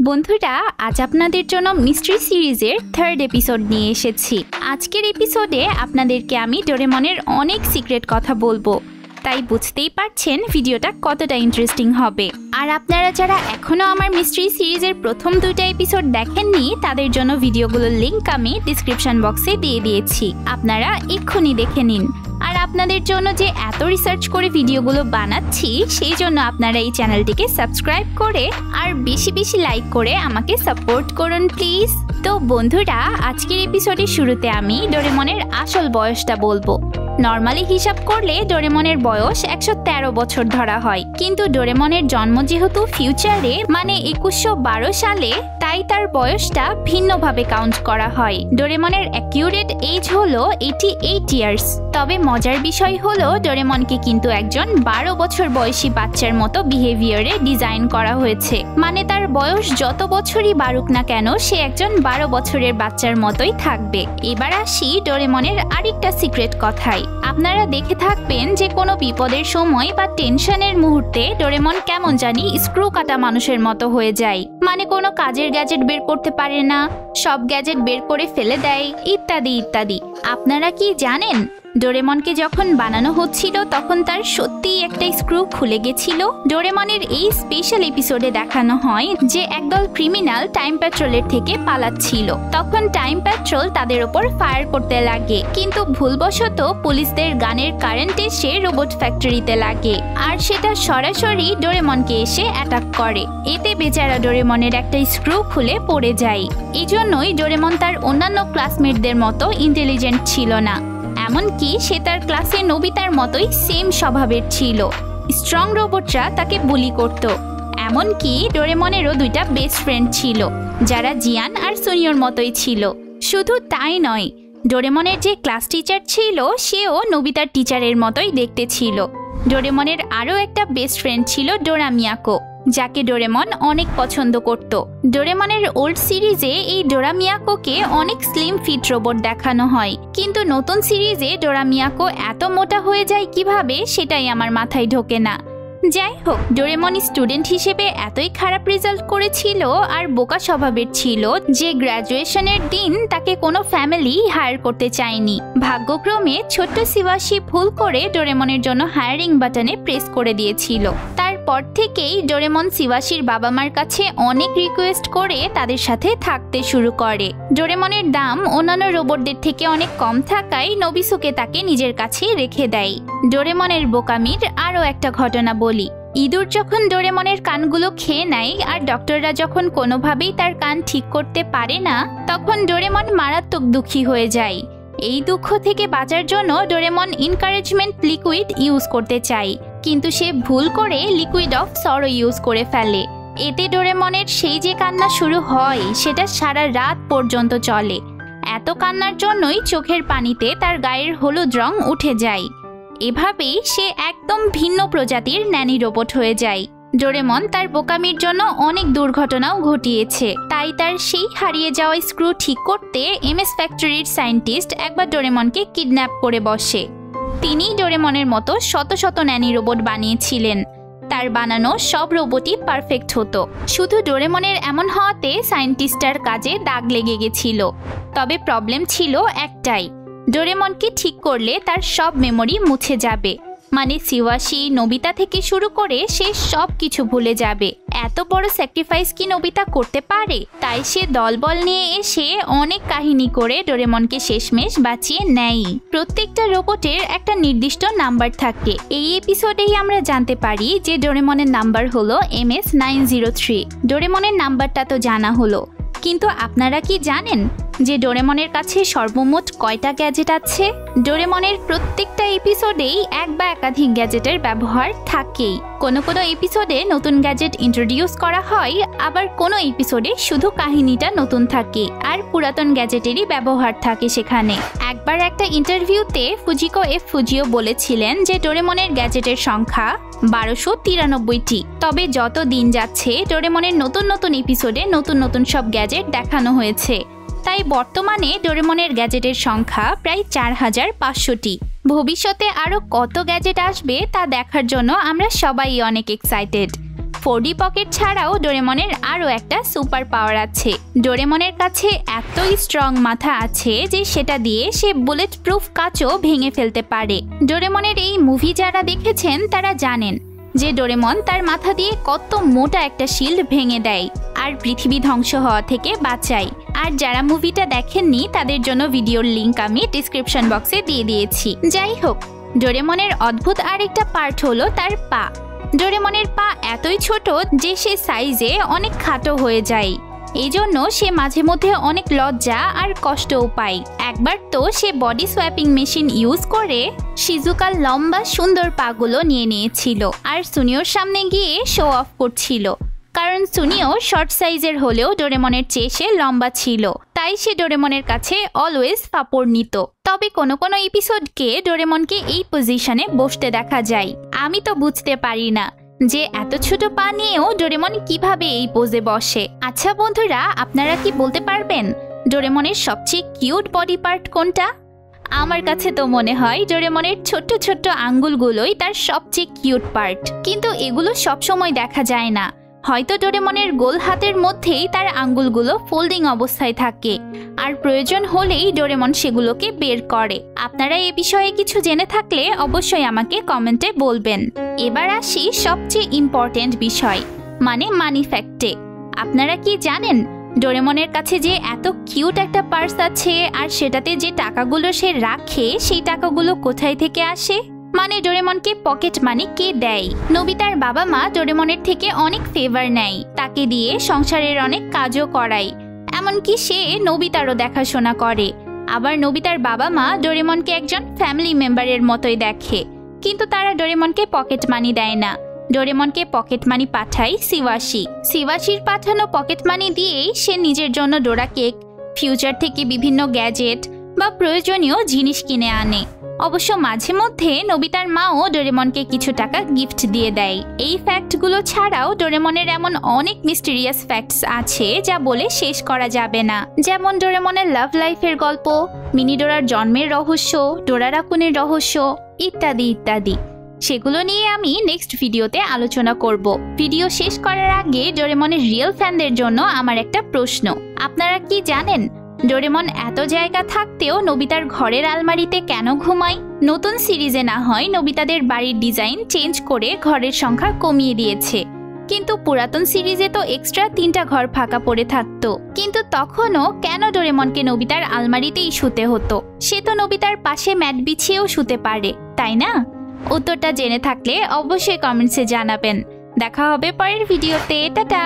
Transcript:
বন্ধুরা, আজ আপনাদের জন্য মিস্ট্রি সিরিজের থার্ড এপিসোড নিয়ে এসেছি। আজকের এপিসোডে আপনাদেরকে আমি ডোরেমনের অনেক সিক্রেট কথা বলবো, তাই বুঝতেই পারছেন ভিডিওটা কতটা ইন্টারেস্টিং হবে। আর আপনারা যারা এখনো আমার মিস্ট্রি সিরিজের প্রথম দুইটা এপিসোড দেখেননি, তাদের জন্য ভিডিওগুলোর লিংক আমি ডিসক্রিপশন বক্সে দিয়ে দিয়েছি, আপনারা এক্ষুনি দেখে নিন। আর আপনাদের জন্য যে এত রিসার্চ করে ভিডিওগুলো বানাচ্ছি, সেই জন্য আপনারা এই চ্যানেলটিকে সাবস্ক্রাইব করে আর বেশি বেশি লাইক করে আমাকে সাপোর্ট করুন প্লিজ। তো বন্ধুরা, আজকের এপিসোডের শুরুতে আমি ডোরেমনের আসল বয়সটা বলবো। নর্মালি হিসাব করলে ডোরেমনের বয়স 113 বছর ধরা হয়, কিন্তু ডোরেমনের জন্ম যেহেতু ফিউচারে মানে 2112 সালে, তাই তার বয়সটা ভিন্নভাবে কাউন্ট করা হয়। ডোরেমনের অ্যাকিউরেট এজ হলো 88 ইয়ার্স। তবে মজার বিষয় হলো ডোরেমনকে কিন্তু একজন 12 বছর বয়সী বাচ্চার মতো বিহেভিয়ারে ডিজাইন করা হয়েছে, মানে তার বয়স যত বছরই বাড়ুক না কেন, সে একজন 12 বছরের বাচ্চার মতোই থাকবে। এবার আসি ডোরেমনের আরেকটা সিক্রেট কথায়। আপনারা দেখে থাকবেন যে কোনো বিপদের সময় বা টেনশনের মুহূর্তে ডোরেমন কেমন জানি স্ক্রু কাটা মানুষের মতো হয়ে যায়, মানে কোনো কাজের গ্যাজেট বের করতে পারে না, সব গ্যাজেট বের করে ফেলে দেয়, ইত্যাদি ইত্যাদি। আপনারা কি জানেন ডোরেমনকে যখন বানানো হচ্ছিল তখন তার সত্যিই একটা স্ক্রু খুলে গেছিল? ডোরেমনের এই স্পেশাল এপিসোডে দেখানো হয় যে একদল ক্রিমিনাল টাইম প্যাট্রোলের থেকে পালাচ্ছিল। তখন টাইম প্যাট্রোল তাদের ওপর ফায়ার করতে লাগে, কিন্তু ভুলবশত পুলিশদের গানের কারেন্ট এসে রোবট ফ্যাক্টরিতে লাগে, আর সেটা সরাসরি ডোরেমনকে এসে অ্যাটাক করে। এতে বেচারা ডোরেমনের একটা স্ক্রু খুলে পড়ে যায়। এজন্যই ডোরেমন তার অন্যান্য ক্লাসমেটদের মতো ইন্টেলিজেন্ট ছিল না, এমনকি সে তার ক্লাসে নোবিতার মতোই সেম স্বভাবের ছিল। স্ট্রং রোবটরা তাকে বুলি করত। এমনকি ডোরেমনেরও দুইটা বেস্ট ফ্রেন্ড ছিল, যারা জিয়ান আর সুনিয়র মতোই ছিল। শুধু তাই নয়, ডোরেমনের যে ক্লাস টিচার ছিল সেও নোবিতার টিচারের মতোই দেখতে ছিল। ডোরেমনের আরও একটা বেস্ট ফ্রেন্ড ছিল ডোরা মিয়াকো, যাকে ডোরেমন অনেক পছন্দ করত। ডোরেমনের ওল্ড সিরিজে এই ডোরা মিয়াকোকে অনেক স্লিম ফিট রোবট দেখানো হয়, কিন্তু নতুন সিরিজে ডোরা মিয়াকো এত মোটা হয়ে যায় কিভাবে, সেটাই আমার মাথায় ঢোকে না। যাই হোক, ডোরেমন স্টুডেন্ট হিসেবে এতই খারাপ রেজাল্ট করেছিল আর বোকা স্বভাবের ছিল যে গ্র্যাজুয়েশনের দিন তাকে কোনো ফ্যামিলি হায়ার করতে চায়নি। ভাগ্যক্রমে ছোট্ট শিবাশি ভুল করে ডোরেমনের জন্য হায়ারিং বাটনে প্রেস করে দিয়েছিল। তারপর থেকেই ডোরেমন শিবাশির বাবা মার কাছে অনেক রিকোয়েস্ট করে তাদের সাথে থাকতে শুরু করে। ডোরেমনের দাম অন্যান্য রোবটদের থেকে অনেক কম থাকায় নোবিসোকে তাকে নিজের কাছে রেখে দেয়। ডোরেমনের বোকামির আরও একটা ঘটনা বলি। ইঁদুর যখন ডোরেমনের কানগুলো খেয়ে নেয় আর ডক্টররা যখন কোনোভাবেই তার কান ঠিক করতে পারে না, তখন ডোরেমন মারাত্মক দুঃখী হয়ে যায়। এই দুঃখ থেকে বাঁচার জন্য ডোরেমন এনকারেজমেন্ট লিকুইড ইউজ করতে চায়, কিন্তু সে ভুল করে লিকুইড অফ সরো ইউজ করে ফেলে। এতে ডোরেমনের সেই যে কান্না শুরু হয় সেটা সারা রাত পর্যন্ত চলে। এত কান্নার জন্যই চোখের পানিতে তার গায়ের হলুদ রং উঠে যায়। এভাবেই সে একদম ভিন্ন প্রজাতির ন্যানি রোবট হয়ে যায়। ডোরেমন তার বোকামির জন্য অনেক দুর্ঘটনাও ঘটিয়েছে, তাই তার সেই হারিয়ে যাওয়া স্ক্রু ঠিক করতে এমএস ফ্যাক্টরির সায়েন্টিস্ট একবার ডোরেমনকে কিডন্যাপ করে বসে। তিনি ডোরেমনের মতো শত শত ন্যানি রোবট বানিয়েছিলেন। তার বানানো সব রোবটই পারফেক্ট হতো, শুধু ডোরেমনের এমন হওয়াতে সায়েন্টিস্টটার কাজে দাগ লেগে গেছিল। তবে প্রবলেম ছিল একটাই, ডোরেমনকে ঠিক করলে তার সব মেমোরি মুছে যাবে, মানে শিবাশি নোবিতা থেকে শুরু করে সে সব কিছু ভুলে যাবে। এত বড় স্যাক্রিফাইস কি নোবিতা করতে পারে? তাই সে দলবল নিয়ে এসে অনেক কাহিনী করে ডোরেমনকে শেষমেশ বাঁচিয়ে নেয়। প্রত্যেকটা রোবটের একটা নির্দিষ্ট নাম্বার থাকে। এই এপিসোডেই আমরা জানতে পারি যে ডোরেমনের নাম্বার হলো MS903। ডোরেমনের নাম্বারটা তো জানা হলো, কিন্তু আপনারা কি জানেন যে ডোরেমনের কাছে সর্বমোট কয়টা গ্যাজেট আছে? ডোরেমনের প্রত্যেকটা এপিসোডেই এক বা একাধিক গ্যাজেটের ব্যবহার থাকেই। কোনো কোনো এপিসোডে নতুন গ্যাজেট ইন্ট্রোডিউস করা হয়, আবার কোনো এপিসোডে শুধু কাহিনীটা নতুন থাকে আর পুরাতন গ্যাজেটেরই ব্যবহার থাকে সেখানে। একবার একটা ইন্টারভিউতে ফুজিকো এফ ফুজিও বলেছিলেন যে ডোরেমনের গ্যাজেটের সংখ্যা 1293টি। তবে যত দিন যাচ্ছে ডোরেমনের নতুন নতুন এপিসোডে নতুন নতুন সব গ্যাজেট দেখানো হয়েছে, তাই বর্তমানে ডোরেমনের গ্যাজেটের সংখ্যা প্রায় 4500টি। ভবিষ্যতে আরও কত গ্যাজেট আসবে তা দেখার জন্য আমরা সবাই অনেক এক্সাইটেড। 4D পকেট ছাড়াও ডোরেমনের আরও একটা সুপার পাওয়ার আছে। ডোরেমনের কাছে এতই স্ট্রং মাথা আছে যে সেটা দিয়ে সে বুলেট প্রুফ কাঁচও ভেঙে ফেলতে পারে। ডোরেমনের এই মুভি যারা দেখেছেন তারা জানেন যে ডোরেমন তার মাথা দিয়ে কত মোটা একটা শিল্ড ভেঙে দেয় আর পৃথিবী ধ্বংস হওয়া থেকে বাঁচায়। আর যারা মুভিটা দেখেননি তাদের জন্য ভিডিওর লিংক আমি ডিসক্রিপশন বক্সে দিয়ে দিয়েছি। যাই হোক, ডোরেমনের অদ্ভুত আরেকটা পার্ট হলো তার পা। ডোরেমনের পা এতই ছোট যে সে সাইজে অনেক খাটো হয়ে যায়। এই জন্য সে মাঝে মধ্যে অনেক লজ্জা আর কষ্টও পায়। একবার তো সে বডি সোয়াপিং মেশিন ইউজ করে শিজুকার লম্বা সুন্দর পাগুলো নিয়ে নিয়েছিল আর সুনিওর সামনে গিয়ে শো অফ করছিল, কারণ সুনিও শর্ট সাইজের হলেও ডোরেমনের চেয়ে সে লম্বা ছিল, তাই সে ডোরেমনের কাছে অলওয়েজ ফাপড় নিত। তবে কোনো কোনো এপিসোডকে ডোরেমনকে এই পজিশনে বসতে দেখা যায়। আমি তো বুঝতে পারি না যে এত ছোট পা নিয়েও ডোরেমন কিভাবে এই পোজে বসে। আচ্ছা বন্ধুরা, আপনারা কি বলতে পারবেন ডোরেমনের সবচেয়ে কিউট বডি পার্ট কোনটা? আমার কাছে তো মনে হয় ডোরেমনের ছোট্ট ছোট্ট আঙ্গুলগুলোই তার সবচেয়ে কিউট পার্ট, কিন্তু এগুলো সবসময় দেখা যায় না। হয়তো ডোরেমনের গোল হাতের মধ্যেই তার আঙ্গুলগুলো ফোল্ডিং অবস্থায় থাকে আর প্রয়োজন হলেই ডোরেমন সেগুলোকে বের করে। আপনারা এ বিষয়ে কিছু জেনে থাকলে অবশ্যই আমাকে কমেন্টে বলবেন। এবার আসি সবচেয়ে ইম্পর্টেন্ট বিষয়, মানে মানি ফ্যাক্টে। আপনারা কি জানেন ডোরেমনের কাছে যে এত কিউট একটা পার্স আছে আর সেটাতে যে টাকাগুলো সে রাখে সেই টাকাগুলো কোথায় থেকে আসে? মানে ডোরেমনকে পকেট মানি কে দেয়? নোবিতার বাবা মা ডোরেমনের থেকে অনেক ফেভার নেয়, তাকে দিয়ে সংসারের অনেক কাজও করায়, এমনকি সে নোবিতারও দেখাশোনা করে। আবার নোবিতার বাবা মা ডোরেমনকে একজন ফ্যামিলি মেম্বারের মতোই দেখে, কিন্তু তারা ডোরেমনকে পকেট মানি দেয় না। ডোরেমনকে পকেট মানি পাঠায় শিওয়াশি। শিওয়াশির পাঠানো পকেট মানি দিয়েই সে নিজের জন্য ডোরা কেক, ফিউচার থেকে বিভিন্ন গ্যাজেট বা প্রয়োজনীয় জিনিস কিনে আনে। অবশ্য মাঝে মধ্যে নোবিতার মাও ডোরেমনকে কিছু টাকা গিফট দিয়ে দেয়। এই ফ্যাক্টগুলো ছাড়াও ডোরেমনের এমন অনেক মিস্টেরিয়াস ফ্যাক্টস আছে যা বলে শেষ করা যাবে না। যেমন ডোরেমনের লাভ লাইফের গল্প, মিনি ডোরার জন্মের রহস্য, ডোরা রাকুনের রহস্য ইত্যাদি ইত্যাদি। সেগুলো নিয়ে আমি নেক্সট ভিডিওতে আলোচনা করব। ভিডিও শেষ করার আগে ডোরেমনের রিয়েল ফ্যানদের জন্য আমার একটা প্রশ্ন, আপনারা কি জানেন ডোরেমন এত জায়গা থাকতেও নোবিতার ঘরের আলমারিতে কেন ঘুমায়? নতুন সিরিজে না হয় নোবিতাদের বাড়ির ডিজাইন চেঞ্জ করে ঘরের সংখ্যা কমিয়ে দিয়েছে, কিন্তু পুরাতন সিরিজে তো এক্সট্রা 3টা ঘর ফাঁকা পড়ে থাকতো। কিন্তু তখনও কেন ডোরেমনকে নোবিতার আলমারিতেই শুতে হতো? সে তো নোবিতার পাশে ম্যাট বিছিয়েও শুতে পারে, তাই না? উত্তরটা জেনে থাকলে অবশ্যই কমেন্টসে জানাবেন। দেখা হবে পরের ভিডিওতে। টাটা।